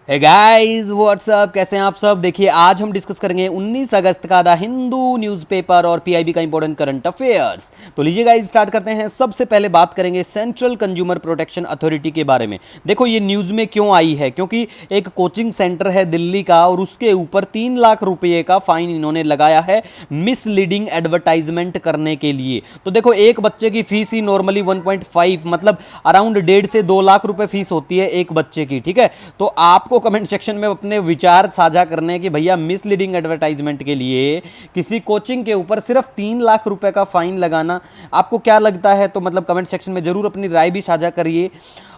Hey guys what's up, कैसे हैं आप सब। देखिए आज हम डिस्कस करेंगे 19 अगस्त का द हिंदू न्यूज़पेपर और पीआईबी का इंपॉर्टेंट करंट अफेयर्स। तो लीजिए गाइस स्टार्ट करते हैं। सबसे पहले बात करेंगे सेंट्रल कंज्यूमर प्रोटेक्शन अथॉरिटी के बारे में। देखो ये न्यूज़ में क्यों आई है, क्योंकि एक कोचिंग सेंटर है दिल्ली का और उसके ऊपर 3 लाख रुपए का फाइन इन्होंने लगाया है मिसलीडिंग एडवर्टाइजमेंट करने के लिए। तो देखो एक बच्चे की फीस ही नॉर्मली 1.5 मतलब अराउंड 1.5 से 2 लाख रुपए फीस होती है एक बच्चे की, ठीक है। तो आपको कमेंट सेक्शन में अपने विचार साझा करने हैं कि भैया मिसलीडिंग एडवर्टाइजमेंट के लिए किसी कोचिंग के ऊपर सिर्फ 3 लाख रुपए का फाइन लगाना आपको क्या लगता है। तो मतलब कमेंट सेक्शन में जरूर अपनी राय भी साझा करिए।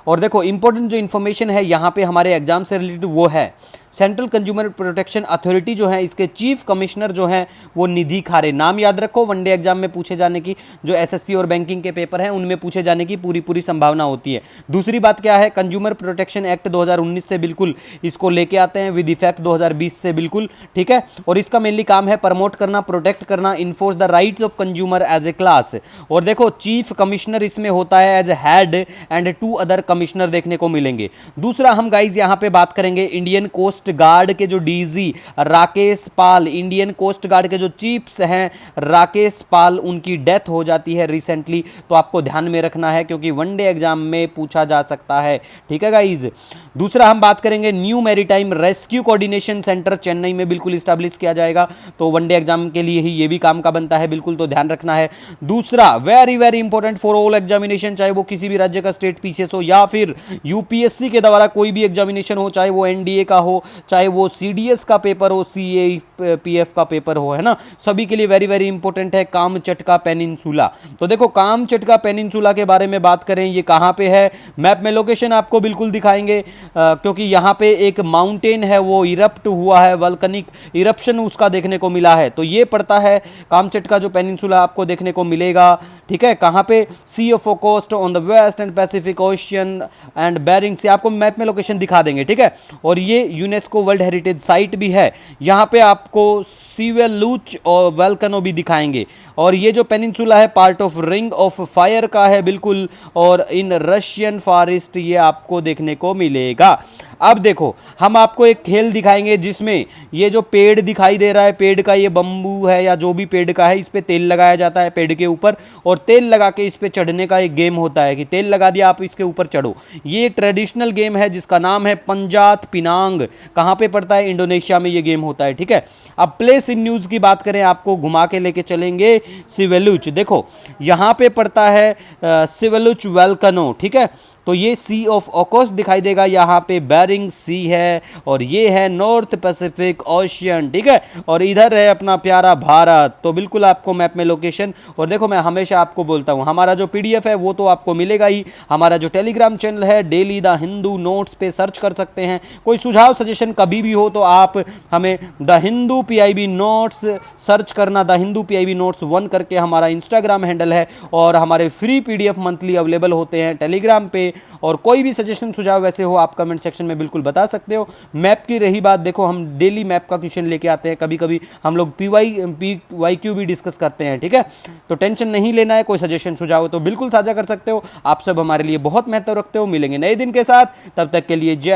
और देखो इंपॉर्टेंट जो इन्फॉर्मेशन है यहाँ पे हमारे एग्जाम से रिलेटेड वो है सेंट्रल कंज्यूमर प्रोटेक्शन अथॉरिटी जो है इसके चीफ कमिश्नर जो है वो निधि खारे। नाम याद रखो, वनडे एग्जाम में पूछे जाने की, जो एसएससी और बैंकिंग के पेपर हैं उनमें पूछे जाने की पूरी पूरी संभावना होती है। दूसरी बात क्या है, कंज्यूमर प्रोटेक्शन एक्ट 2019 से बिल्कुल इसको लेके आते हैं विद इफेक्ट 2020 से बिल्कुल, ठीक है। और इसका मेनली काम है प्रमोट करना, प्रोटेक्ट करना, enforce the rights of consumer as a class. और देखो चीफ कमिश्नर इसमें होता है as a head and 2 other commissioner देखने को मिलेंगे। दूसरा हम गाइज यहाँ पे बात करेंगे इंडियन कोस्ट गार्ड के जो डीजी राकेश पाल, इंडियन कोस्ट गार्ड के जो चीफ्स हैं राकेश पाल, उनकी डेथ हो जाती है रिसेंटली। तो आपको ध्यान में रखना है क्योंकि वनडे एग्जाम में पूछा जा सकता है, ठीक है गाइज। दूसरा हम बात करेंगे new maritime rescue coordination centre Chennai में बिल्कुल स्टैब्लिश किया जाएगा। तो वनडे एग्जाम के लिए ही ये भी काम का बनता है बिल्कुल, तो ध्यान रखना है। दूसरा very very important for all examination, चाहे वो किसी भी राज्य का स्टेट पीसीएस हो या फिर यूपीएससी के द्वारा कोई भी एग्जामिनेशन हो, चाहे वो एनडीए का हो, चाहे वो सीडीएस का पेपर हो, सीएपीएफ का पेपर हो, है ना, सभी के लिए वेरी वेरी इंपॉर्टेंट है कामचटका पेनिनसुला। तो देखो कामचटका पेनिनसुला के बारे में बात करें, ये कहां पे है, मैप में लोकेशन आपको बिल्कुल दिखाएंगे क्योंकि यहां पे एक माउंटेन है वो इरप्ट हुआ है, वल्कनिक इरप्शन उसका देखने को मिला है। तो ये पड़ता है कामचटका जो पेनिनसुला आपको देखने को मिलेगा, ठीक है। कहां पे, sea off coast on the west and Pacific Ocean and Bering Sea, आपको मैप में लोकेशन दिखा देंगे, ठीक है। और ये यूनेस्को वर्ल्ड हेरिटेज साइट भी है। यहां पे आपको सीवेलूच और वल्कनो भी दिखाएंगे। और ये जो पेनिनसुला है part of ring of fire का है बिल्कुल, और इन रशियन फॉरेस्ट ये आपको देखने को मिलेगा। अब देखो हम आपको एक खेल दिखाएंगे जिसमें ये जो पेड़ दिखाई दे रहा है, पेड़ का ये बम्बू है या जो भी पेड़ का है, इस पे तेल लगाया जाता है पेड़ के ऊपर, और तेल लगा के इस पे चढ़ने का एक गेम होता है कि तेल लगा दिया आप इसके ऊपर चढ़ो। ये ट्रेडिशनल गेम है जिसका नाम है पंजात पिनांग। कहां पे पड़ता है, इंडोनेशिया में ये गेम होता है, ठीक है। अब प्लेस इन न्यूज की बात करें, आपको घुमा के लेके चलेंगे सिवेलुच। देखो यहां पे पड़ता है सिवेलुच वल्कनो, ठीक है। तो ये सी ऑफ ओकोस दिखाई देगा, यहाँ पे बेरिंग सी है, और ये है नॉर्थ पैसिफिक ओशियन, ठीक है। और इधर है अपना प्यारा भारत। तो बिल्कुल आपको मैप में लोकेशन, और देखो मैं हमेशा आपको बोलता हूँ हमारा जो पीडीएफ है वो तो आपको मिलेगा ही, हमारा जो टेलीग्राम चैनल है डेली द हिंदू नोट्स पे सर्च कर सकते हैं। कोई सुझाव सजेशन कभी भी हो तो आप हमें the Hindu PIB notes search करना, द हिंदू पीआईबी नोट्स 1 करके हमारा इंस्टाग्राम हैंडल है, और हमारे फ्री पीडीएफ मंथली अवेलेबल होते हैं टेलीग्राम पे। और कोई भी सजेशन सुझाव वैसे हो आप कमेंट सेक्शन में बिल्कुल बता सकते हो। मैप की रही बात, देखो हम डेली मैप का क्वेश्चन लेके आते हैं, कभी कभी हम लोग पीवाईक्यू भी डिस्कस करते हैं, ठीक है। तो टेंशन नहीं लेना है, कोई सजेशन सुझाव हो तो बिल्कुल साझा कर सकते हो। आप सब हमारे लिए बहुत महत्व रखते हो। मिलेंगे नए दिन के साथ, तब तक के लिए जय